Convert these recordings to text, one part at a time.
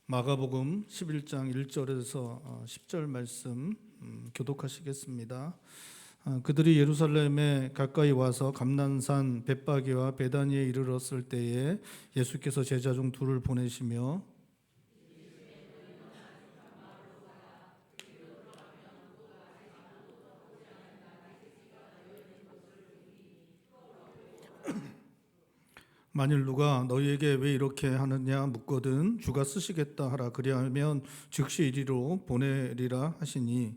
마가복음 11장 1절에서 10절 말씀 교독하시겠습니다. 그들이 예루살렘에 가까이 와서 감난산 벳바게와 베다니에 이르렀을 때에 예수께서 제자 중 둘을 보내시며 만일 누가 너희에게 왜 이렇게 하느냐 묻거든 주가 쓰시겠다 하라. 그리하면 즉시 이리로 보내리라 하시니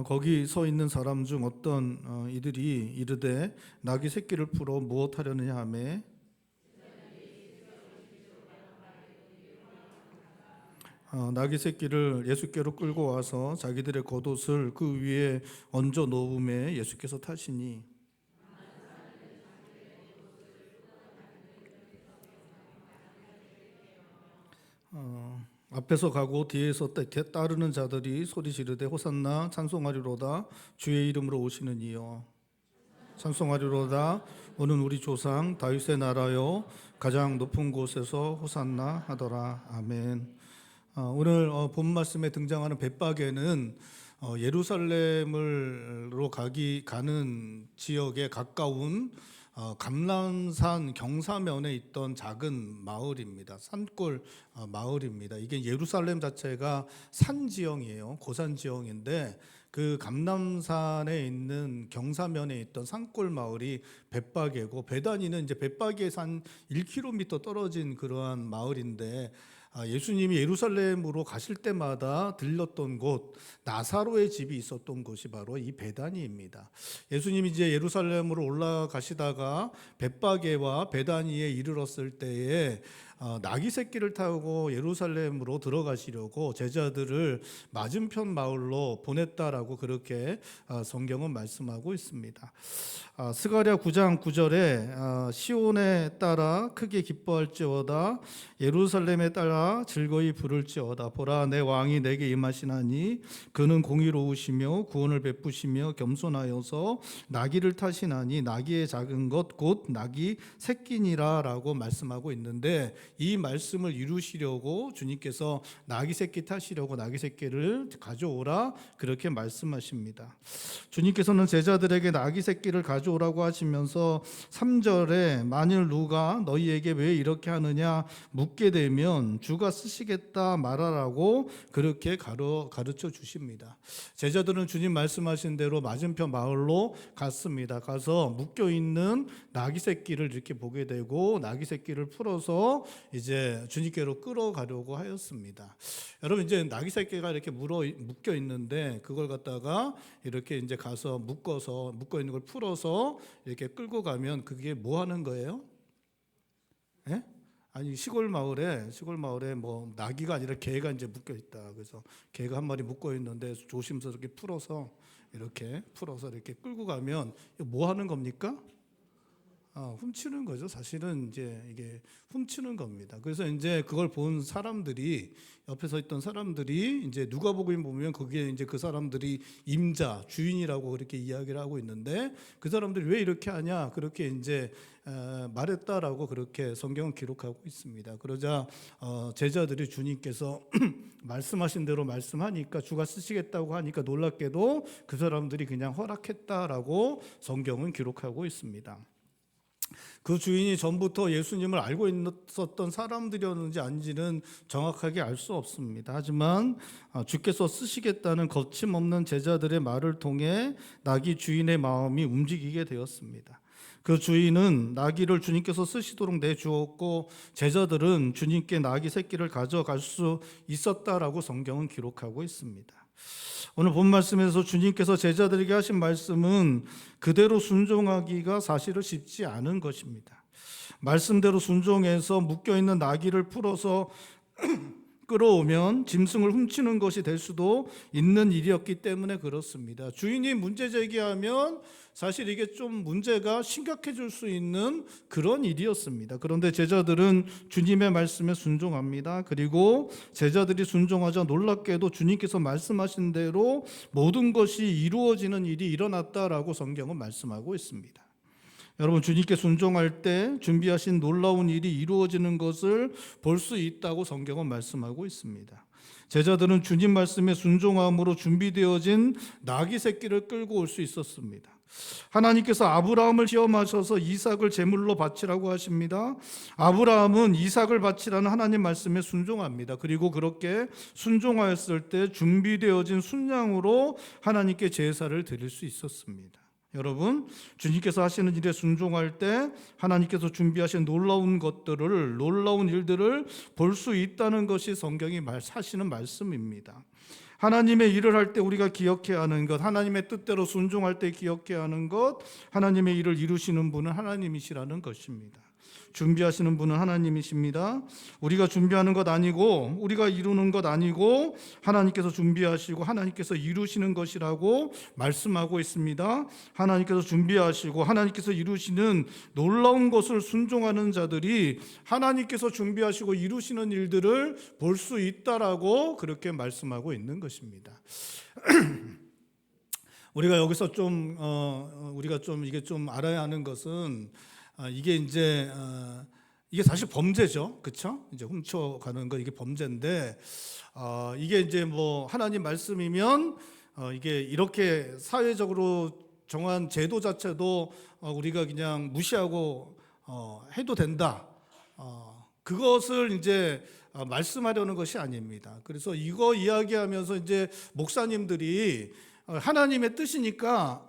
거기 서 있는 사람 중 어떤 이들이 이르되 나귀 새끼를 풀어 무엇하려느냐 하매 나귀 새끼를 예수께로 끌고 와서 자기들의 겉옷을 그 위에 얹어 놓음에 예수께서 타시니 앞에서 가고 뒤에서 따르는 자들이 소리 지르되 호산나 찬송하리로다 주의 이름으로 오시는 이여 찬송하리로다 오는 우리 조상 다윗의 나라여 가장 높은 곳에서 호산나 하더라. 아멘. 오늘 본 말씀에 등장하는 벳바게는 예루살렘으로 가는 지역에 가까운 감람산 경사면에 있던 작은 마을입니다. 산골 마을입니다. 이게 예루살렘 자체가 산 지형이에요. 고산 지형인데 그 감람산에 있는 경사면에 있던 산골 마을이 벳바게고 베다니는 이제 벳바게에서 한 1km 떨어진 그러한 마을인데 예수님이 예루살렘으로 가실 때마다 들렀던 곳 나사로의 집이 있었던 곳이 바로 이 베다니입니다. 예수님이 이제 예루살렘으로 올라가시다가 벳바게와 베다니에 이르렀을 때에 나귀 새끼를 타고 예루살렘으로 들어가시려고 제자들을 맞은편 마을로 보냈다라고 그렇게 성경은 말씀하고 있습니다. 스가랴 9장 9절에 시온에 따라 크게 기뻐할지어다 예루살렘에 따라 즐거이 부를지어다 보라 내 왕이 내게 임하시나니 그는 공의로우시며 구원을 베푸시며 겸손하여서 나귀를 타시나니 나귀의 작은 것 곧 나귀 새끼니라라고 말씀하고 있는데 이 말씀을 이루시려고 주님께서 나귀 새끼 타시려고 나귀 새끼를 가져오라 그렇게 말씀하십니다. 주님께서는 제자들에게 나귀 새끼를 가져오라고 하시면서 3절에 만일 누가 너희에게 왜 이렇게 하느냐 묻게 되면 주가 쓰시겠다 말하라고 그렇게 가르쳐 주십니다. 제자들은 주님 말씀하신 대로 맞은편 마을로 갔습니다. 가서 묶여 있는 나귀 새끼를 이렇게 보게 되고 나귀 새끼를 풀어서 이제 주님께로 끌어가려고 하였습니다. 여러분 이제 나귀 새끼가 이렇게 묶여 있는데 그걸 갖다가 이렇게 이제 가서 묶어 있는 걸 풀어서 이렇게 끌고 가면 그게 뭐 하는 거예요? 예? 아니 시골 마을에 뭐 나귀가 아니라 개가 이제 묶여 있다. 그래서 개가 한 마리 묶어 있는데 조심스럽게 풀어서 이렇게 끌고 가면 뭐 하는 겁니까? 훔치는 거죠. 사실은 이제 이게 훔치는 겁니다. 그래서 이제 그걸 본 사람들이 옆에 서 있던 사람들이 이제 누가복음 보면 거기에 이제 그 사람들이 임자 주인이라고 그렇게 이야기를 하고 있는데 그 사람들이 왜 이렇게 하냐 그렇게 이제 말했다라고 그렇게 성경은 기록하고 있습니다. 그러자 제자들이 주님께서 말씀하신 대로 말씀하니까 주가 쓰시겠다고 하니까 놀랍게도 그 사람들이 그냥 허락했다라고 성경은 기록하고 있습니다. 그 주인이 전부터 예수님을 알고 있었던 사람들이었는지 아닌지는 정확하게 알 수 없습니다. 하지만 주께서 쓰시겠다는 거침없는 제자들의 말을 통해 나귀 주인의 마음이 움직이게 되었습니다. 그 주인은 나귀를 주님께서 쓰시도록 내주었고 제자들은 주님께 나귀 새끼를 가져갈 수 있었다라고 성경은 기록하고 있습니다. 오늘 본 말씀에서 주님께서 제자들에게 하신 말씀은 그대로 순종하기가 사실은 쉽지 않은 것입니다. 말씀대로 순종해서 묶여있는 나귀를 풀어서 끌어오면 짐승을 훔치는 것이 될 수도 있는 일이었기 때문에 그렇습니다. 주인이 문제 제기하면 사실 이게 좀 문제가 심각해질 수 있는 그런 일이었습니다. 그런데 제자들은 주님의 말씀에 순종합니다. 그리고 제자들이 순종하자 놀랍게도 주님께서 말씀하신 대로 모든 것이 이루어지는 일이 일어났다라고 성경은 말씀하고 있습니다. 여러분, 주님께 순종할 때 준비하신 놀라운 일이 이루어지는 것을 볼 수 있다고 성경은 말씀하고 있습니다. 제자들은 주님 말씀에 순종함으로 준비되어진 나귀 새끼를 끌고 올 수 있었습니다. 하나님께서 아브라함을 시험하셔서 이삭을 제물로 바치라고 하십니다. 아브라함은 이삭을 바치라는 하나님 말씀에 순종합니다. 그리고 그렇게 순종하였을 때 준비되어진 순양으로 하나님께 제사를 드릴 수 있었습니다. 여러분, 주님께서 하시는 일에 순종할 때 하나님께서 준비하신 놀라운 것들을, 놀라운 일들을 볼 수 있다는 것이 성경이 하시는 말씀입니다. 하나님의 일을 할 때 우리가 기억해야 하는 것, 하나님의 뜻대로 순종할 때 기억해야 하는 것, 하나님의 일을 이루시는 분은 하나님이시라는 것입니다. 준비하시는 분은 하나님이십니다. 우리가 준비하는 것 아니고, 우리가 이루는 것 아니고, 하나님께서 준비하시고 하나님께서 이루시는 것이라고 말씀하고 있습니다. 하나님께서 준비하시고 하나님께서 이루시는 놀라운 것을 순종하는 자들이 하나님께서 준비하시고 이루시는 일들을 볼 수 있다라고 그렇게 말씀하고 있는 것입니다. 우리가 여기서 우리가 이게 좀 알아야 하는 것은, 이게 이제 이게 사실 범죄죠, 그렇죠? 이제 훔쳐가는 거, 이게 범죄인데, 이게 이제 뭐 하나님 말씀이면 이게 이렇게 사회적으로 정한 제도 자체도 우리가 그냥 무시하고 해도 된다. 그것을 이제 말씀하려는 것이 아닙니다. 그래서 이거 이야기하면서 이제 목사님들이 하나님의 뜻이니까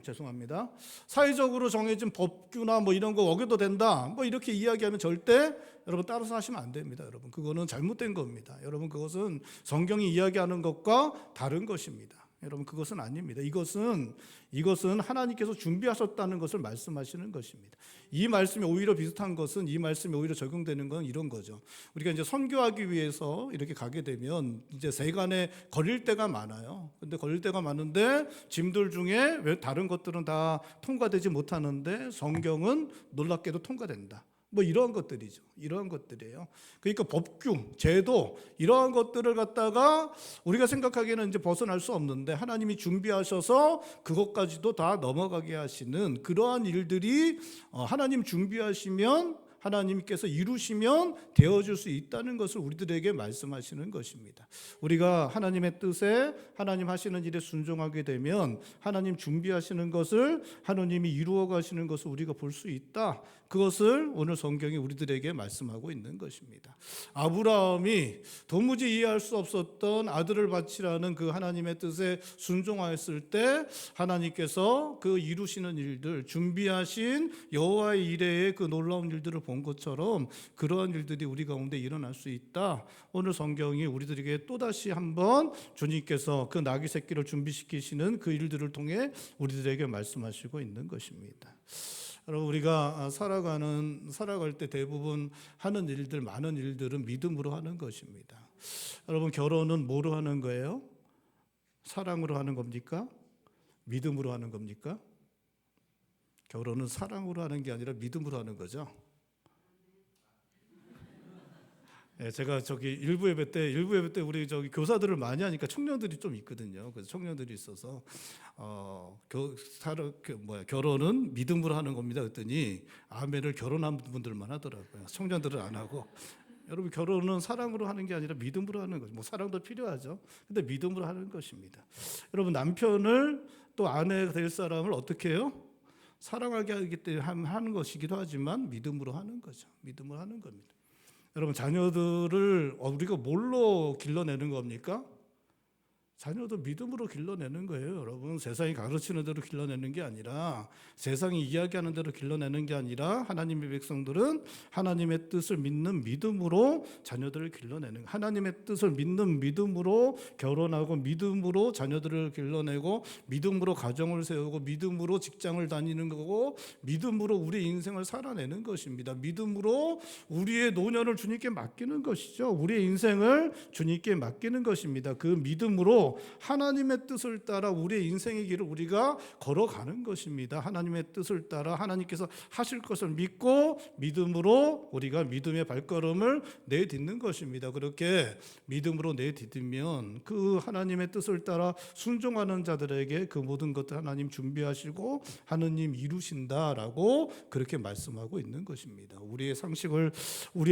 죄송합니다. 사회적으로 정해진 법규나 뭐 이런 거 어겨도 된다, 뭐 이렇게 이야기하면 절대 여러분 따라서 하시면 안 됩니다. 여러분, 그거는 잘못된 겁니다. 여러분, 그것은 성경이 이야기하는 것과 다른 것입니다. 여러분, 그것은 아닙니다. 이것은 하나님께서 준비하셨다는 것을 말씀하시는 것입니다. 이 말씀이 오히려 비슷한 것은, 이 말씀이 오히려 적용되는 건 이런 거죠. 우리가 이제 선교하기 위해서 이렇게 가게 되면 이제 세간에 걸릴 때가 많아요. 근데 걸릴 때가 많은데 짐들 중에 왜 다른 것들은 다 통과되지 못하는데 성경은 놀랍게도 통과된다. 뭐 이러한 것들이죠. 이러한 것들이에요. 그러니까 법규, 제도, 이러한 것들을 갖다가 우리가 생각하기에는 이제 벗어날 수 없는데 하나님이 준비하셔서 그것까지도 다 넘어가게 하시는 그러한 일들이 하나님 준비하시면, 하나님께서 이루시면 되어줄 수 있다는 것을 우리들에게 말씀하시는 것입니다. 우리가 하나님의 뜻에, 하나님 하시는 일에 순종하게 되면 하나님 준비하시는 것을, 하나님이 이루어 가시는 것을 우리가 볼 수 있다. 그것을 오늘 성경이 우리들에게 말씀하고 있는 것입니다. 아브라함이 도무지 이해할 수 없었던 아들을 바치라는 그 하나님의 뜻에 순종하였을 때 하나님께서 그 이루시는 일들, 준비하신 여호와의 이레의 그 놀라운 일들을 본 것처럼 그러한 일들이 우리 가운데 일어날 수 있다. 오늘 성경이 우리들에게 또다시 한번 주님께서 그 나귀 새끼를 준비시키시는 그 일들을 통해 우리들에게 말씀하시고 있는 것입니다. 여러분, 우리가 살아갈 때 대부분 하는 일들, 많은 일들은 믿음으로 하는 것입니다. 여러분, 결혼은 뭐로 하는 거예요? 사랑으로 하는 겁니까? 믿음으로 하는 겁니까? 결혼은 사랑으로 하는 게 아니라 믿음으로 하는 거죠. 제가 일부 예배 때 우리 교사들을 많이 하니까 청년들이 좀 있거든요. 그래서 청년들이 있어서 결혼은 믿음으로 하는 겁니다. 그랬더니 아멘을 결혼한 분들만 하더라고요. 청년들은 안 하고. 여러분, 결혼은 사랑으로 하는 게 아니라 믿음으로 하는 거죠. 뭐 사랑도 필요하죠. 근데 믿음으로 하는 것입니다. 여러분, 남편을, 또 아내가 될 사람을 어떻게 해요? 사랑하게 하기 때문에 하는 것이기도 하지만 믿음으로 하는 거죠. 믿음으로 하는 겁니다. 여러분, 자녀들을 우리가 뭘로 길러내는 겁니까? 자녀도 믿음으로 길러내는 거예요. 여러분, 세상이 가르치는 대로 길러내는 게 아니라, 세상이 이야기하는 대로 길러내는 게 아니라, 하나님의 백성들은 하나님의 뜻을 믿는 믿음으로 자녀들을 길러내는, 하나님의 뜻을 믿는 믿음으로 결혼하고, 믿음으로 자녀들을 길러내고, 믿음으로 가정을 세우고, 믿음으로 직장을 다니는 거고, 믿음으로 우리 인생을 살아내는 것입니다. 믿음으로 우리의 노년을 주님께 맡기는 것이죠. 우리의 인생을 주님께 맡기는 것입니다. 그 믿음으로 믿음으로 하나님의 뜻을 따라 우리의 인생의 길을 우리가 걸어가는 것입니다. 하나님의 뜻을 따라 하나님께서 하실 것을 믿고 믿음으로 우리가 믿음의 발걸음을 내딛는 것입니다. 그렇게 믿음으로 내딛으면 그 하나님의 뜻을 따라 순종하는 자들에게 그 모든 것들 하나님 준비하시고 하나님 이루신다라고 그렇게 말씀하고 있는 것입니다. 우리의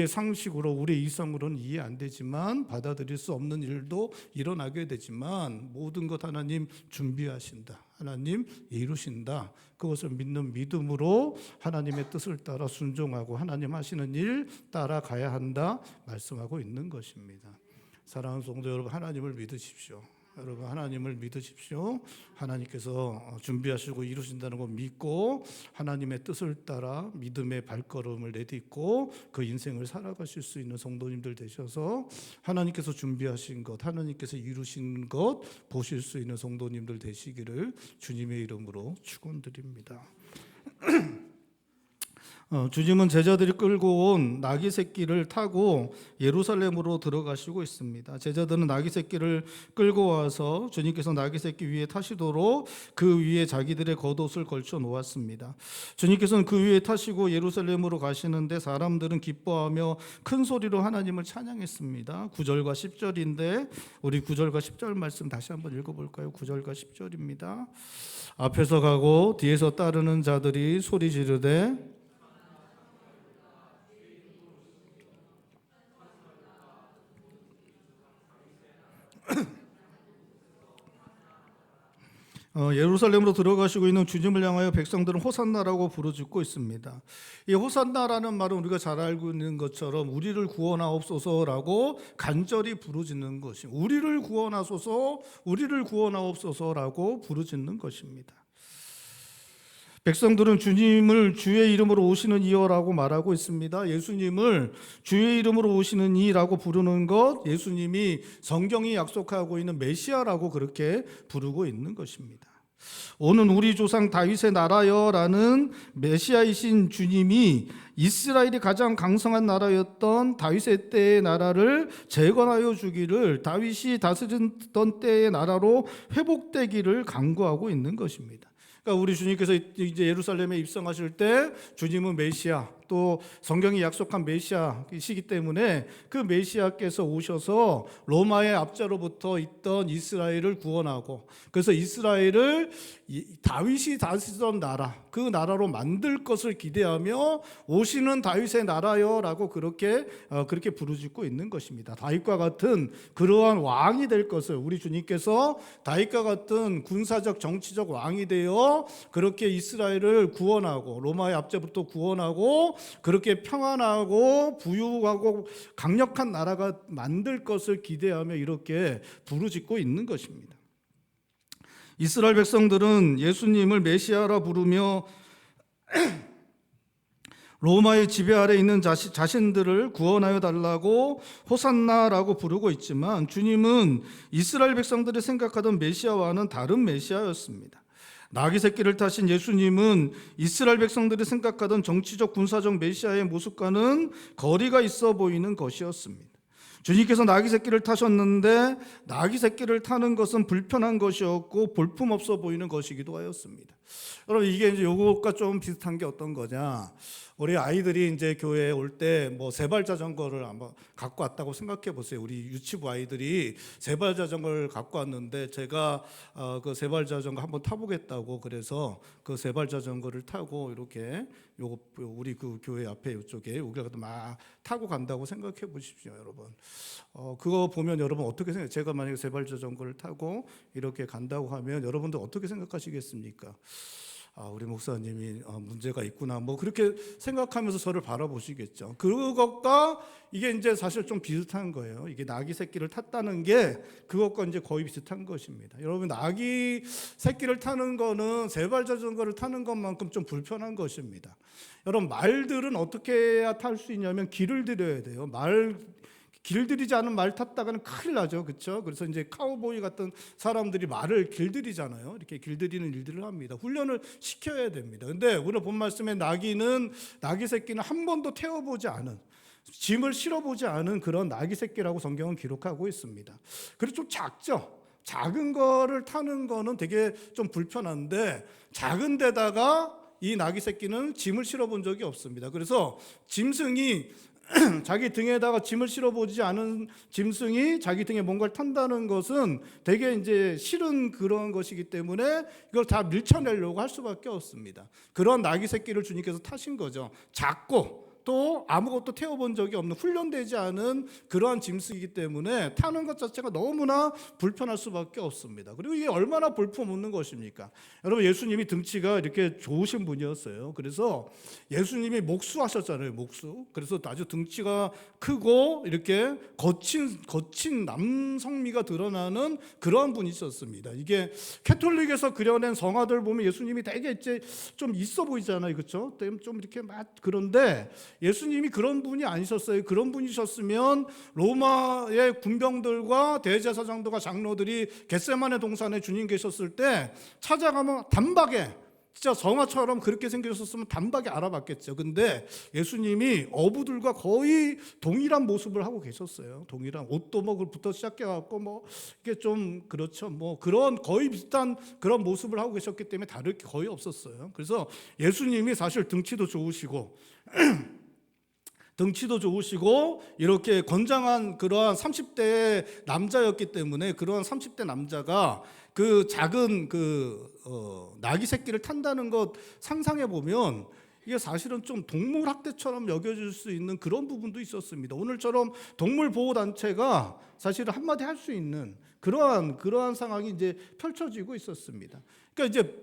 상식으로 우리의 이성으로는 이해 안 되지만 받아들일 수 없는 일도 일어나게 되지만 모든 것 하나님 준비하신다. 하나님 이루신다. 그것을 믿는 믿음으로 하나님의 뜻을 따라 순종하고 하나님 하시는 일 따라가야 한다 말씀하고 있는 것입니다. 사랑하는 성도 여러분, 하나님을 믿으십시오. 여러분, 하나님을 믿으십시오. 하나님께서 준비하시고 이루신다는 걸 믿고 하나님의 뜻을 따라 믿음의 발걸음을 내딛고 그 인생을 살아가실 수 있는 성도님들 되셔서 하나님께서 준비하신 것, 하나님께서 이루신 것 보실 수 있는 성도님들 되시기를 주님의 이름으로 축원드립니다. 주님은 제자들이 끌고 온 나귀 새끼를 타고 예루살렘으로 들어가시고 있습니다. 제자들은 나귀 새끼를 끌고 와서 주님께서 나귀 새끼 위에 타시도록 그 위에 자기들의 겉옷을 걸쳐 놓았습니다. 주님께서는 그 위에 타시고 예루살렘으로 가시는데 사람들은 기뻐하며 큰 소리로 하나님을 찬양했습니다. 9절과 10절인데 우리 9절과 10절 말씀 다시 한번 읽어볼까요? 9절과 10절입니다. 앞에서 가고 뒤에서 따르는 자들이 소리 지르되 예루살렘으로 들어가시고 있는 주님을 향하여 백성들은 호산나라고 부르짖고 있습니다. 이 호산나라는 말은 우리가 잘 알고 있는 것처럼 우리를 구원하옵소서라고 간절히 부르짖는 것이 우리를 구원하소서, 우리를 구원하옵소서라고 부르짖는 것입니다. 백성들은 주님을 주의 이름으로 오시는 이여라고 말하고 있습니다. 예수님을 주의 이름으로 오시는 이라고 부르는 것, 예수님이 성경이 약속하고 있는 메시아라고 그렇게 부르고 있는 것입니다. 오는 우리 조상 다윗의 나라여라는 메시아이신 주님이 이스라엘이 가장 강성한 나라였던 다윗의 때의 나라를 재건하여 주기를, 다윗이 다스리던 때의 나라로 회복되기를 간구하고 있는 것입니다. 그러니까 우리 주님께서 이제 예루살렘에 입성하실 때 주님은 메시아, 또 성경이 약속한 메시아이시기 때문에 그 메시아께서 오셔서 로마의 압제로부터 있던 이스라엘을 구원하고, 그래서 이스라엘을 다윗이 다스리던 나라, 그 나라로 만들 것을 기대하며 오시는 다윗의 나라여라고 그렇게 부르짖고 있는 것입니다. 다윗과 같은 그러한 왕이 될 것을, 우리 주님께서 다윗과 같은 군사적 정치적 왕이 되어 그렇게 이스라엘을 구원하고 로마의 압제부터 구원하고 그렇게 평안하고 부유하고 강력한 나라가 만들 것을 기대하며 이렇게 부르짖고 있는 것입니다. 이스라엘 백성들은 예수님을 메시아라 부르며 로마의 지배 아래 있는 자신들을 구원하여 달라고 호산나라고 부르고 있지만 주님은 이스라엘 백성들이 생각하던 메시아와는 다른 메시아였습니다. 나귀 새끼를 타신 예수님은 이스라엘 백성들이 생각하던 정치적 군사적 메시아의 모습과는 거리가 있어 보이는 것이었습니다. 주님께서 나귀 새끼를 타셨는데 나귀 새끼를 타는 것은 불편한 것이었고 볼품없어 보이는 것이기도 하였습니다. 여러분, 이게 이제 요것과 좀 비슷한 게 어떤 거냐? 우리 아이들이 이제 교회에 올 때 뭐 세발 자전거를 한번 갖고 왔다고 생각해 보세요. 우리 유치부 아이들이 세발 자전거를 갖고 왔는데 제가 그 세발 자전거 한번 타보겠다고 그래서 그 세발 자전거를 타고 이렇게 우리 그 교회 앞에 이쪽에 우리가 막 타고 간다고 생각해 보십시오, 여러분. 그거 보면 여러분 어떻게 생각해요? 제가 만약에 세발 자전거를 타고 이렇게 간다고 하면 여러분들 어떻게 생각하시겠습니까? 우리 목사님이 문제가 있구나, 뭐 그렇게 생각하면서 저를 바라보시겠죠. 그것과 이게 이제 사실 좀 비슷한 거예요. 이게 나귀 새끼를 탔다는 게 그것과 이제 거의 비슷한 것입니다. 여러분, 나귀 새끼를 타는 거는 세발 자전거를 타는 것만큼 좀 불편한 것입니다. 여러분, 말들은 어떻게 해야 탈 수 있냐면 길을 들여야 돼요. 길들이지 않은 말 탔다가는 큰일 나죠, 그렇죠? 그래서 이제 카우보이 같은 사람들이 말을 길들이잖아요. 이렇게 길들이는 일들을 합니다. 훈련을 시켜야 됩니다. 근데 오늘 본 말씀에 나귀 새끼는 한 번도 태워보지 않은, 짐을 실어보지 않은 그런 나귀 새끼라고 성경은 기록하고 있습니다. 그리고 좀 작죠. 작은 거를 타는 거는 되게 좀 불편한데 작은 데다가 이 나귀 새끼는 짐을 실어본 적이 없습니다. 그래서 짐승이 자기 등에다가 짐을 실어보지 않은 짐승이 자기 등에 뭔가를 탄다는 것은 되게 이제 싫은 그런 것이기 때문에 이걸 다 밀쳐내려고 할 수밖에 없습니다. 그런 나귀 새끼를 주님께서 타신 거죠. 작고 또 아무것도 태워본 적이 없는 훈련되지 않은 그러한 짐승이기 때문에 타는 것 자체가 너무나 불편할 수밖에 없습니다. 그리고 이게 얼마나 볼품없는 것입니까? 여러분, 예수님이 등치가 이렇게 좋으신 분이었어요. 그래서 예수님이 목수하셨잖아요. 목수. 그래서 아주 등치가 크고 이렇게 거친 남성미가 드러나는 그러한 분이셨습니다. 이게 캐톨릭에서 그려낸 성화들 보면 예수님이 되게 이제 좀 있어 보이잖아요. 그렇죠? 좀 이렇게 막 그런데 예수님이 그런 분이 아니셨어요. 그런 분이셨으면 로마의 군병들과 대제사장들과 장로들이 겟세마네 동산에 주님 계셨을 때 찾아가면 단박에 진짜 성화처럼 그렇게 생겼었으면 단박에 알아봤겠죠. 근데 예수님이 어부들과 거의 동일한 모습을 하고 계셨어요. 동일한 옷도 부터 시작해갖고 이게 좀 그렇죠. 그런 거의 비슷한 그런 모습을 하고 계셨기 때문에 다를 게 거의 없었어요. 그래서 예수님이 사실 등치도 좋으시고 이렇게 건장한 그러한 30대 남자였기 때문에 그러한 30대 남자가 그 작은 나귀 새끼를 탄다는 것 상상해 보면 이게 사실은 좀 동물 학대처럼 여겨질 수 있는 그런 부분도 있었습니다. 오늘처럼 동물 보호 단체가 사실은 한마디 할 수 있는 그러한 상황이 이제 펼쳐지고 있었습니다. 그러니까 이제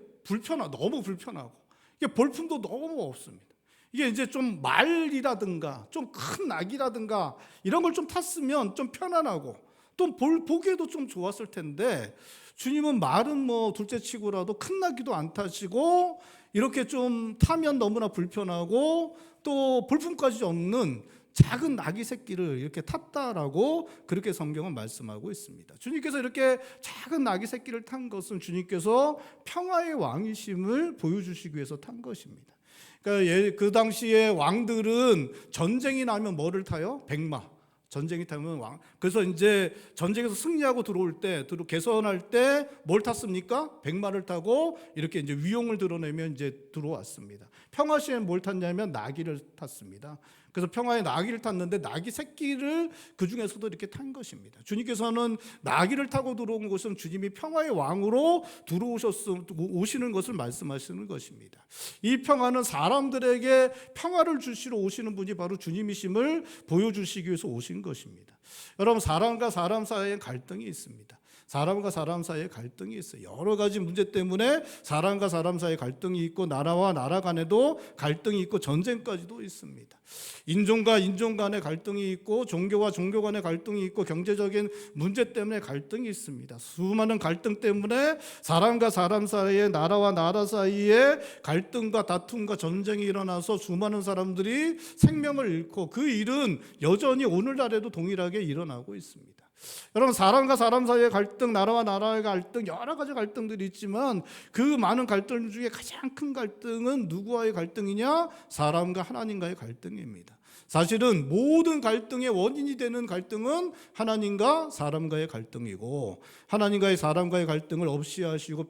너무 불편하고 이게 볼품도 너무 없습니다. 이게 이제 좀 말이라든가 좀 큰 낙이라든가 이런 걸 좀 탔으면 좀 편안하고 또 보기에도 좀 좋았을 텐데 주님은 말은 둘째치고라도 큰 낙이도 안 타시고 이렇게 좀 타면 너무나 불편하고 또 볼품까지 없는 작은 나귀 새끼를 이렇게 탔다라고 그렇게 성경은 말씀하고 있습니다. 주님께서 이렇게 작은 나귀 새끼를 탄 것은 주님께서 평화의 왕이심을 보여주시기 위해서 탄 것입니다. 그러니까 그 당시에 왕들은 전쟁이 나면 뭐를 타요? 백마. 전쟁이 타면 왕. 그래서 이제 전쟁에서 승리하고 들어올 때, 개선할 때 뭘 탔습니까? 백마를 타고 이렇게 이제 위용을 드러내면 이제 들어왔습니다. 평화 시에는 뭘 탔냐면 나귀를 탔습니다. 그래서 평화의 나귀를 탔는데 나귀 새끼를 그 중에서도 이렇게 탄 것입니다. 주님께서는 나귀를 타고 들어온 것은 주님이 평화의 왕으로 오시는 것을 말씀하시는 것입니다. 이 평화는 사람들에게 평화를 주시러 오시는 분이 바로 주님이심을 보여주시기 위해서 오신 것입니다. 여러분, 사람과 사람 사이에 갈등이 있습니다. 사람과 사람 사이에 갈등이 있어요. 여러 가지 문제 때문에 사람과 사람 사이에 갈등이 있고 나라와 나라 간에도 갈등이 있고 전쟁까지도 있습니다. 인종과 인종 간의 갈등이 있고 종교와 종교 간의 갈등이 있고 경제적인 문제 때문에 갈등이 있습니다. 수많은 갈등 때문에 사람과 사람 사이에 나라와 나라 사이에 갈등과 다툼과 전쟁이 일어나서 수많은 사람들이 생명을 잃고 그 일은 여전히 오늘날에도 동일하게 일어나고 있습니다. 여러분, 사람과 사람 사이의 갈등, 나라와 나라의 갈등, 여러 가지 갈등들이 있지만 그 많은 갈등 중에 가장 큰 갈등은 누구와의 갈등이냐? 사람과 하나님과의 갈등입니다. 사실은 모든 갈등의 원인이 되는 갈등은 하나님과 사람과의 갈등이고 하나님과의 사람과의 갈등을 없이 하시고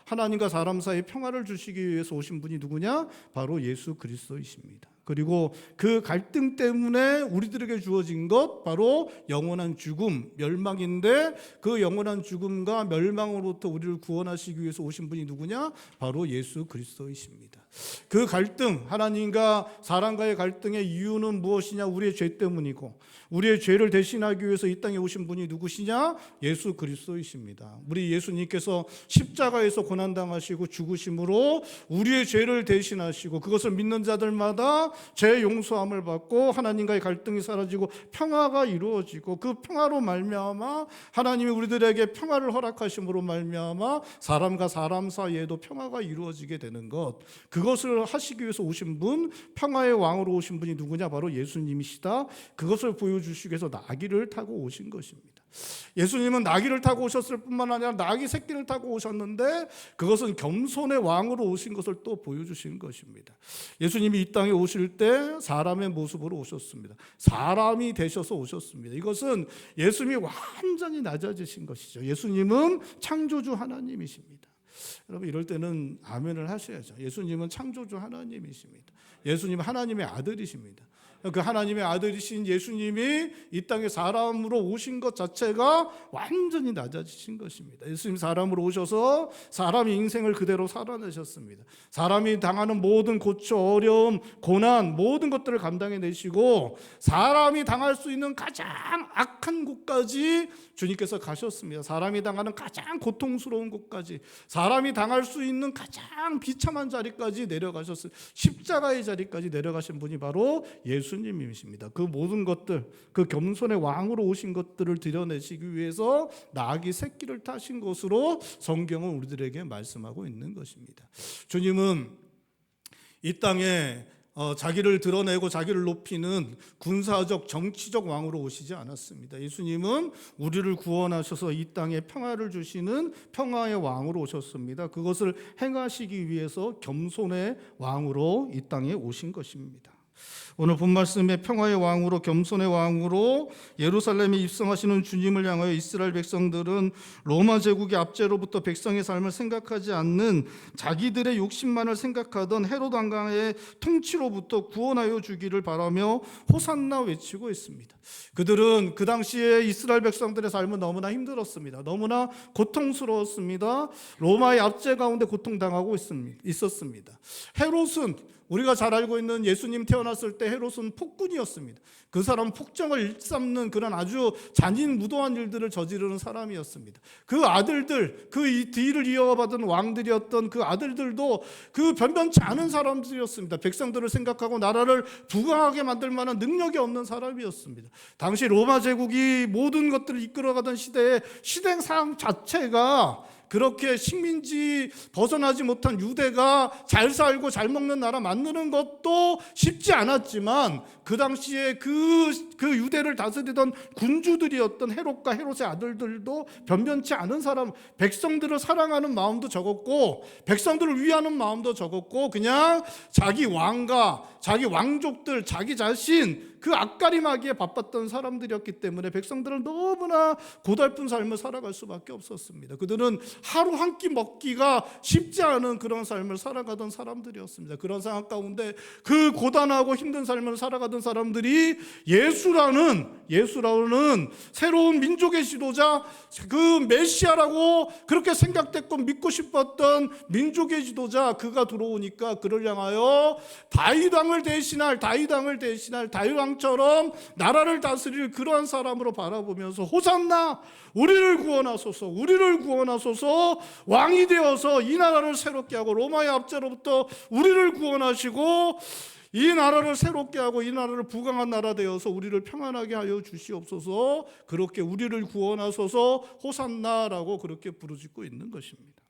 하나님과 사람 사이에 평화를 주시기 위해서 오신 분이 누구냐? 바로 예수 그리스도이십니다. 그리고 그 갈등 때문에 우리들에게 주어진 것 바로 영원한 죽음, 멸망인데 그 영원한 죽음과 멸망으로부터 우리를 구원하시기 위해서 오신 분이 누구냐? 바로 예수 그리스도이십니다. 그 갈등, 하나님과 사람과의 갈등의 이유는 무엇이냐? 우리의 죄 때문이고 우리의 죄를 대신하기 위해서 이 땅에 오신 분이 누구시냐? 예수 그리스도이십니다. 우리 예수님께서 십자가에서 고난당하시고 죽으심으로 우리의 죄를 대신하시고 그것을 믿는 자들마다 죄 용서함을 받고 하나님과의 갈등이 사라지고 평화가 이루어지고 그 평화로 말미암아 하나님이 우리들에게 평화를 허락하심으로 말미암아 사람과 사람 사이에도 평화가 이루어지게 되는 것, 그것을 하시기 위해서 오신 분, 평화의 왕으로 오신 분이 누구냐? 바로 예수님이시다. 그것을 보여주시기 위해서 나귀를 타고 오신 것입니다. 예수님은 나귀를 타고 오셨을 뿐만 아니라 나귀 새끼를 타고 오셨는데 그것은 겸손의 왕으로 오신 것을 또 보여주신 것입니다. 예수님이 이 땅에 오실 때 사람의 모습으로 오셨습니다. 사람이 되셔서 오셨습니다. 이것은 예수님이 완전히 낮아지신 것이죠. 예수님은 창조주 하나님이십니다. 여러분, 이럴 때는 아멘을 하셔야죠. 예수님은 창조주 하나님이십니다. 예수님은 하나님의 아들이십니다. 그 하나님의 아들이신 예수님이 이 땅에 사람으로 오신 것 자체가 완전히 낮아지신 것입니다. 예수님 사람으로 오셔서 사람의 인생을 그대로 살아내셨습니다. 사람이 당하는 모든 고초, 어려움, 고난, 모든 것들을 감당해내시고 사람이 당할 수 있는 가장 악한 곳까지 주님께서 가셨습니다. 사람이 당하는 가장 고통스러운 곳까지, 사람이 당할 수 있는 가장 비참한 자리까지 내려가셨어요. 십자가의 자리까지 내려가신 분이 바로 예수님이십니다. 그 모든 것들, 그 겸손의 왕으로 오신 것들을 드러내시기 위해서 나귀 새끼를 타신 것으로 성경은 우리들에게 말씀하고 있는 것입니다. 주님은 이 땅에 자기를 드러내고 자기를 높이는 군사적 정치적 왕으로 오시지 않았습니다. 예수님은 우리를 구원하셔서 이 땅에 평화를 주시는 평화의 왕으로 오셨습니다. 그것을 행하시기 위해서 겸손의 왕으로 이 땅에 오신 것입니다. 오늘 본 말씀에 평화의 왕으로 겸손의 왕으로 예루살렘에 입성하시는 주님을 향하여 이스라엘 백성들은 로마 제국의 압제로부터 백성의 삶을 생각하지 않는 자기들의 욕심만을 생각하던 헤롯 왕의 통치로부터 구원하여 주기를 바라며 호산나 외치고 있습니다. 그들은 그 당시에 이스라엘 백성들의 삶은 너무나 힘들었습니다. 너무나 고통스러웠습니다. 로마의 압제 가운데 고통당하고 있었습니다. 헤롯은 우리가 잘 알고 있는 예수님 태어났을 때 헤롯은 폭군이었습니다. 그 사람은 폭정을 일삼는 그런 아주 잔인무도한 일들을 저지르는 사람이었습니다. 그 아들들, 그 뒤를 이어받은 왕들이었던 그 아들들도 그 변변치 않은 사람들이었습니다. 백성들을 생각하고 나라를 부강하게 만들 만한 능력이 없는 사람이었습니다. 당시 로마 제국이 모든 것들을 이끌어가던 시대에 시대상 자체가 그렇게 식민지 벗어나지 못한 유대가 잘 살고 잘 먹는 나라 만드는 것도 쉽지 않았지만 그 당시에 그 유대를 다스리던 군주들이었던 헤롯과 헤롯의 아들들도 변변치 않은 사람, 백성들을 사랑하는 마음도 적었고 백성들을 위하는 마음도 적었고 그냥 자기 왕과 자기 왕족들, 자기 자신 그 앞가림하기에 바빴던 사람들이었기 때문에 백성들은 너무나 고달픈 삶을 살아갈 수밖에 없었습니다. 그들은 하루 한 끼 먹기가 쉽지 않은 그런 삶을 살아가던 사람들이었습니다. 그런 상황 가운데 그 고단하고 힘든 삶을 살아가던 사람들이 예수라는 새로운 민족의 지도자, 그 메시아라고 그렇게 생각됐고 믿고 싶었던 민족의 지도자, 그가 들어오니까 그를 향하여 다윗 왕을 대신할 다윗 왕처럼 나라를 다스릴 그러한 사람으로 바라보면서 호산나, 우리를 구원하소서, 왕이 되어서 이 나라를 새롭게 하고 로마의 압제로부터 우리를 구원하시고 이 나라를 새롭게 하고 이 나라를 부강한 나라 되어서 우리를 평안하게 하여 주시옵소서, 그렇게 우리를 구원하소서 호산나라고 그렇게 부르짖고 있는 것입니다.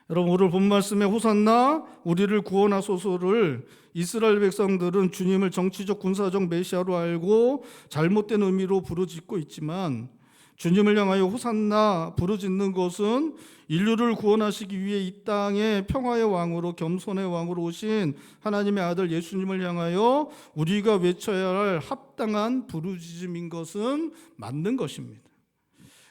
여러분, 오늘 본 말씀에 호산나 우리를 구원하소서를 이스라엘 백성들은 주님을 정치적 군사적 메시아로 알고 잘못된 의미로 부르짖고 있지만 주님을 향하여 호산나 부르짖는 것은 인류를 구원하시기 위해 이 땅에 평화의 왕으로 겸손의 왕으로 오신 하나님의 아들 예수님을 향하여 우리가 외쳐야 할 합당한 부르짖음인 것은 맞는 것입니다.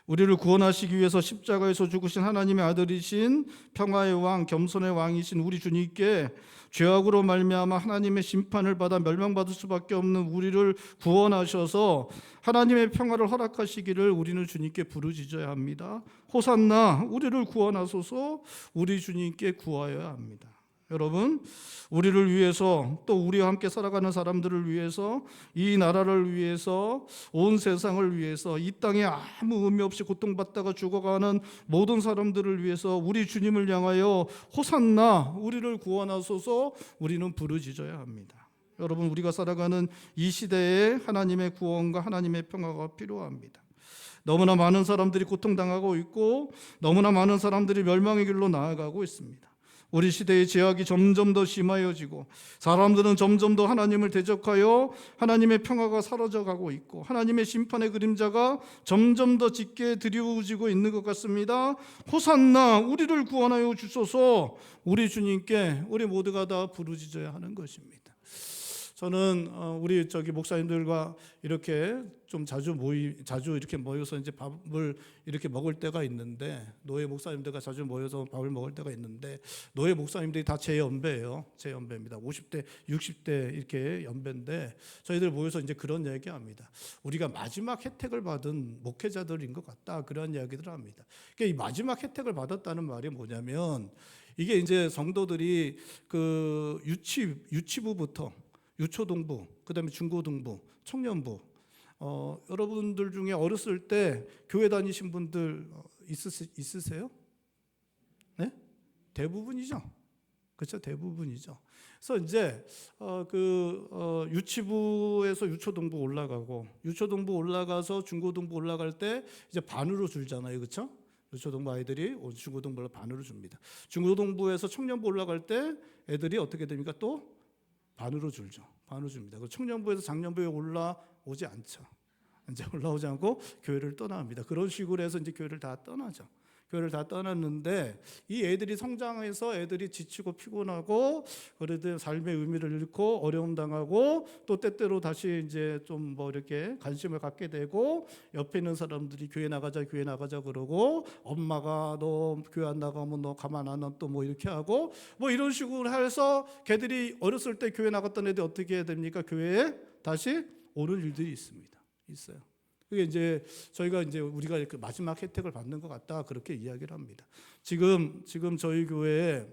우리를 구원하시기 위해서 십자가에서 죽으신 하나님의 아들이신 평화의 왕, 겸손의 왕이신 우리 주님께 죄악으로 말미암아 하나님의 심판을 받아 멸망받을 수밖에 없는 우리를 구원하셔서 하나님의 평화를 허락하시기를 우리는 주님께 부르짖어야 합니다. 호산나, 우리를 구원하소서, 우리 주님께 구하여야 합니다. 여러분, 우리를 위해서 또 우리와 함께 살아가는 사람들을 위해서 이 나라를 위해서 온 세상을 위해서 이 땅에 아무 의미 없이 고통받다가 죽어가는 모든 사람들을 위해서 우리 주님을 향하여 호산나 우리를 구원하소서 우리는 부르짖어야 합니다. 여러분, 우리가 살아가는 이 시대에 하나님의 구원과 하나님의 평화가 필요합니다. 너무나 많은 사람들이 고통당하고 있고 너무나 많은 사람들이 멸망의 길로 나아가고 있습니다. 우리 시대의 제약이 점점 더 심하여지고 사람들은 점점 더 하나님을 대적하여 하나님의 평화가 사라져가고 있고 하나님의 심판의 그림자가 점점 더 짙게 드리워지고 있는 것 같습니다. 호산나 우리를 구원하여 주소서. 우리 주님께 우리 모두가 다 부르짖어야 하는 것입니다. 저는 우리 목사님들과 이렇게 좀 자주 이렇게 모여서 이제 밥을 이렇게 먹을 때가 있는데, 노예 목사님들과 자주 모여서 밥을 먹을 때가 있는데, 노예 목사님들이 다 제 연배예요. 제 연배입니다. 50대, 60대 이렇게 연배인데, 저희들 모여서 이제 그런 얘기합니다. 우리가 마지막 혜택을 받은 목회자들인 것 같다, 그런 이야기들을 합니다. 그러니까 이 마지막 혜택을 받았다는 말이 뭐냐면, 이게 이제 성도들이 그 유치부부터 유초동부, 그다음에 중고등부, 청년부, 여러분들 중에 어렸을 때 교회 다니신 분들 있으세요? 네? 대부분이죠. 그렇죠, 대부분이죠. 그래서 이제 유치부에서 유초동부 올라가고, 유초동부 올라가서 중고등부 올라갈 때 이제 반으로 줄잖아요, 그렇죠? 유초동부 아이들이 중고등부로 반으로 줍니다. 중고등부에서 청년부 올라갈 때 애들이 어떻게 됩니까? 또 반으로 줄죠. 반으로 줍니다. 청년부에서 장년부에 올라오지 않죠. 이제 올라오지 않고 교회를 떠납니다. 그런 식으로 해서 이제 교회를 다 떠나죠. 교회를 다 떠났는데, 이 애들이 성장해서 애들이 지치고 피곤하고 그래도 삶의 의미를 잃고 어려움 당하고 또 때때로 다시 이제 좀 이렇게 관심을 갖게 되고, 옆에 있는 사람들이 교회 나가자 그러고, 엄마가 너 교회 안 나가면 너 가만 안 놔 또 이렇게 하고 이런 식으로 해서 걔들이 어렸을 때 교회 나갔던 애들 어떻게 해야 됩니까? 교회에 다시 오는 일들이 있어요. 그게 이제 저희가 이제 우리가 마지막 혜택을 받는 것 같다, 그렇게 이야기를 합니다. 지금 저희 교회에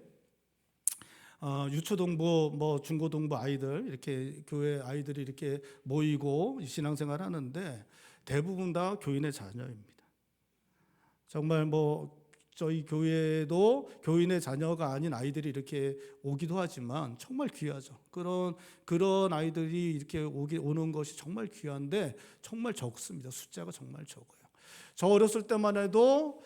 유초동부, 중고동부 아이들, 이렇게 교회 아이들이 이렇게 모이고 신앙생활 하는데 대부분 다 교인의 자녀입니다. 정말 저희 교회도 교인의 자녀가 아닌 아이들이 이렇게 오기도 하지만 정말 귀하죠. 그런 아이들이 이렇게 오는 것이 정말 귀한데 정말 적습니다. 숫자가 정말 적어요. 저 어렸을 때만 해도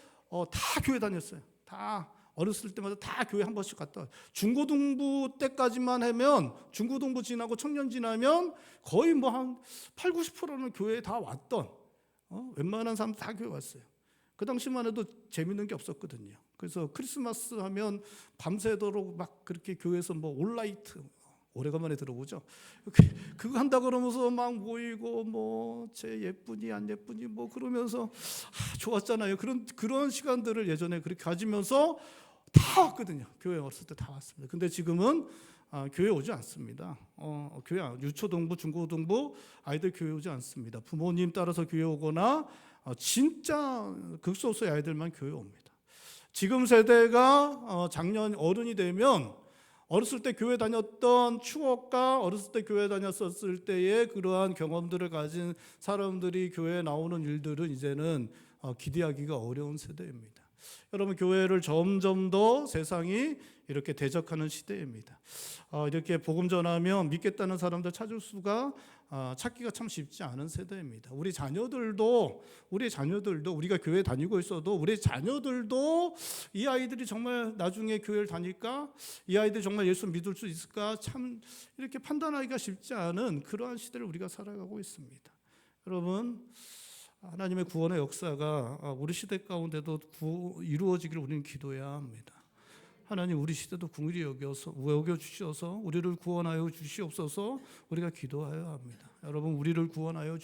다 교회 다녔어요. 다 어렸을 때마다 다 교회 한 번씩 갔다 와요. 중고등부 때까지만 하면, 중고등부 지나고 청년 지나면 거의 한 8, 90%는 교회에 다 왔던, 웬만한 사람들 다 교회 왔어요. 그 당시만 해도 재밌는 게 없었거든요. 그래서 크리스마스 하면 밤새도록 막 그렇게 교회에서 올라이트, 오래간만에 들어보죠. 그거 한다 그러면서 막 모이고 제 예쁘니 안 예쁘니 그러면서 좋았잖아요. 그런 시간들을 예전에 그렇게 가지면서 다 왔거든요. 교회 어렸을 때 다 왔습니다. 근데 지금은 교회 오지 않습니다. 교회 유초동부, 중고등부 아이들 교회 오지 않습니다. 부모님 따라서 교회 오거나 진짜 극소수의 아이들만 교회 옵니다. 지금 세대가 작년 어른이 되면 어렸을 때 교회 다녔던 추억과 어렸을 때 교회 다녔었을 때의 그러한 경험들을 가진 사람들이 교회에 나오는 일들은 이제는 기대하기가 어려운 세대입니다. 여러분, 교회를 점점 더 세상이 이렇게 대적하는 시대입니다. 이렇게 복음 전하면 믿겠다는 사람들 찾기가 참 쉽지 않은 세대입니다. 우리 자녀들도 우리가 교회 다니고 있어도 우리 자녀들도 이 아이들이 정말 나중에 교회를 다닐까? 이 아이들이 정말 예수 믿을 수 있을까? 참 이렇게 판단하기가 쉽지 않은 그러한 시대를 우리가 살아가고 있습니다. 여러분, 하나님의 구원의 역사가 우리 시대 가운데도 이루어지기를 우리는 기도해야 합니다. 하나님, 우리 시대도 긍휼히 여겨 주셔서 우리를 구원하여 주시옵소서. 우리가 기도해야 합니다. 여러분, 우리를 구원하여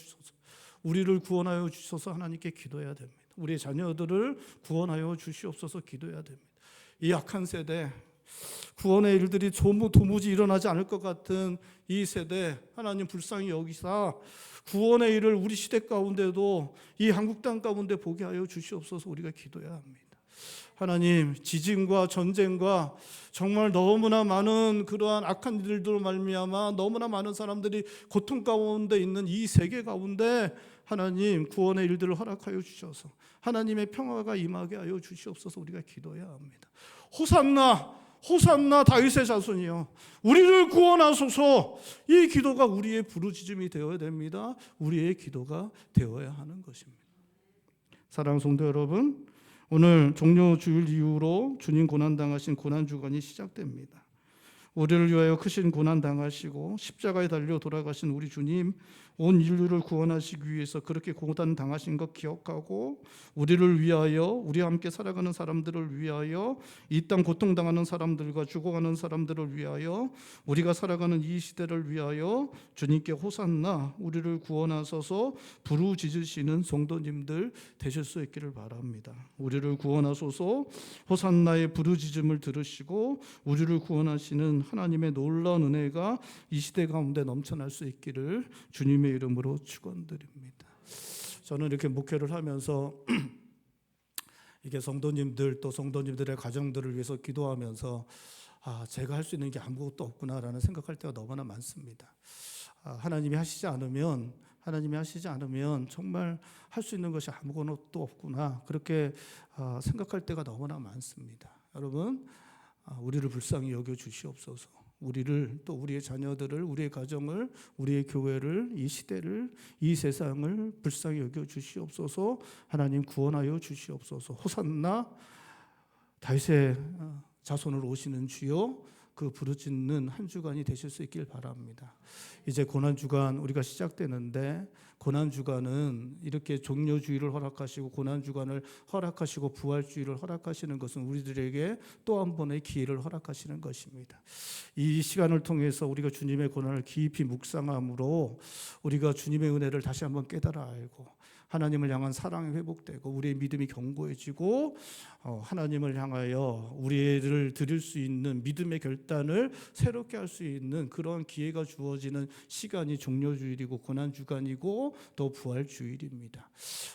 주셔서 하나님께 기도해야 됩니다. 우리의 자녀들을 구원하여 주시옵소서 기도해야 됩니다. 이 악한 세대, 구원의 일들이 도무지 일어나지 않을 것 같은 이 세대, 하나님 불쌍히 여기사 구원의 일을 우리 시대 가운데도 이 한국 땅 가운데 보게 하여 주시옵소서. 우리가 기도해야 합니다. 하나님, 지진과 전쟁과 정말 너무나 많은 그러한 악한 일들로 말미암아 너무나 많은 사람들이 고통 가운데 있는 이 세계 가운데 하나님 구원의 일들을 허락하여 주셔서 하나님의 평화가 임하게 하여 주시옵소서. 우리가 기도해야 합니다. 호산나 다윗의 자손이여, 우리를 구원하소서. 이 기도가 우리의 부르짖음이 되어야 됩니다. 우리의 기도가 되어야 하는 것입니다. 사랑하는 성도 여러분, 오늘 종료주일 이후로 주님 고난당하신 고난주간이 시작됩니다. 우리를 위하여 크신 고난당하시고 십자가에 달려 돌아가신 우리 주님, 온 인류를 구원하시기 위해서 그렇게 고난당하신 것 기억하고, 우리를 위하여, 우리와 함께 살아가는 사람들을 위하여, 이 땅 고통당하는 사람들과 죽어가는 사람들을 위하여, 우리가 살아가는 이 시대를 위하여 주님께 호산나, 우리를 구원하소서 부르짖으시는 성도님들 되실 수 있기를 바랍니다. 우리를 구원하소서 호산나의 부르짖음을 들으시고 우리를 구원하시는 하나님의 놀라운 은혜가 이 시대 가운데 넘쳐날 수 있기를 주님의 이름으로 축원드립니다. 저는 이렇게 목회를 하면서 이게 성도님들 또 성도님들의 가정들을 위해서 기도하면서 제가 할 수 있는 게 아무것도 없구나라는 생각할 때가 너무나 많습니다. 하나님이 하시지 않으면 정말 할 수 있는 것이 아무것도 없구나, 그렇게 생각할 때가 너무나 많습니다. 여러분, 우리를 불쌍히 여겨 주시옵소서. 우리를, 또 우리의 자녀들을, 우리의 가정을, 우리의 교회를, 이 시대를, 이 세상을 불쌍히 여겨 주시옵소서. 하나님 구원하여 주시옵소서. 호산나, 다윗의 자손으로 오시는 주여, 그 부르짖는 한 주간이 되실 수 있길 바랍니다. 이제 고난주간 우리가 시작되는데, 고난주간은 이렇게 종료주의를 허락하시고 고난주간을 허락하시고 부활주의를 허락하시는 것은 우리들에게 또 한 번의 기회를 허락하시는 것입니다. 이 시간을 통해서 우리가 주님의 고난을 깊이 묵상함으로 우리가 주님의 은혜를 다시 한번 깨달아 알고, 하나님을 향한 사랑이 회복되고 우리의 믿음이 견고해지고, 하나님을 향하여 우리를 드릴 수 있는 믿음의 결단을 새롭게 할 수 있는 그런 기회가 주어지는 시간이 종료주일이고 고난주간이고 또 부활주일입니다.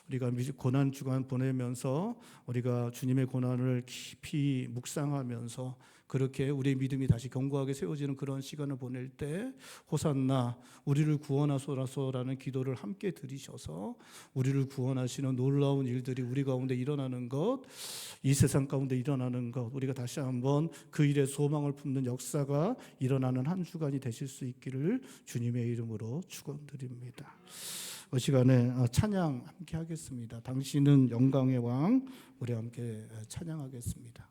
우리가 고난주간 보내면서 우리가 주님의 고난을 깊이 묵상하면서 그렇게 우리의 믿음이 다시 견고하게 세워지는 그런 시간을 보낼 때, 호산나, 우리를 구원하소서라는 기도를 함께 드리셔서 우리를 구원하시는 놀라운 일들이 우리 가운데 일어나는 것, 이 세상 가운데 일어나는 것, 우리가 다시 한번 그 일에 소망을 품는 역사가 일어나는 한 주간이 되실 수 있기를 주님의 이름으로 축원드립니다. 이 시간에 찬양 함께 하겠습니다. 당신은 영광의 왕, 우리 함께 찬양하겠습니다.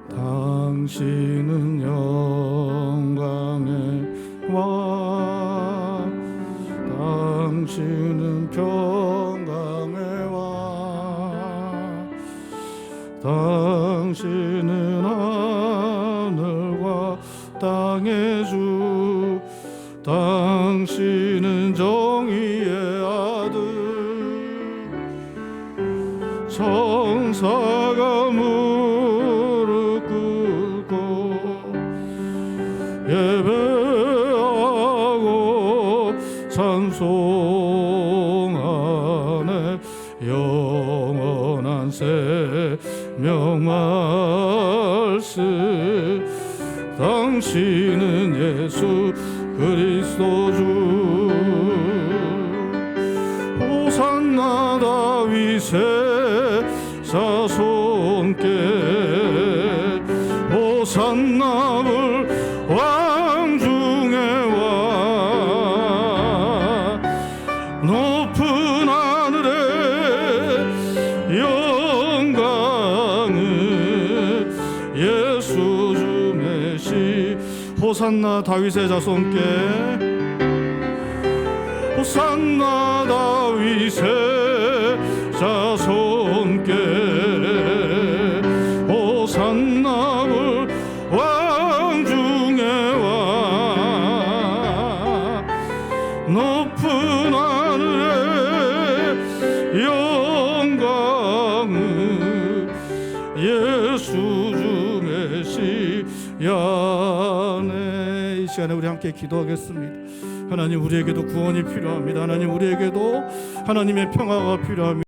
당신은 영광의 왕, 당신은 평강의 왕, 당신은 하늘과 땅의 주, 당신은 정의의 아들, 천사가 무릎 꿇고 예배하고 찬송하네. 영원한 생명 말씀, 당신은 예수 그리스도 주. 호산나 다윗의 자손께, 호산나 왕 중의 왕, 높은 하늘의 영광을 예수 주 메시. 호산나 다윗의 자손께, 호산나 다윗의 자손께, 호산나 왕 중의 왕, 높은 하늘의 영광을 예수 주 메시아네. 이 시간에 우리 함께 기도하겠습니다. 하나님, 우리에게도 구원이 필요합니다. 하나님, 우리에게도 하나님의 평화가 필요합니다.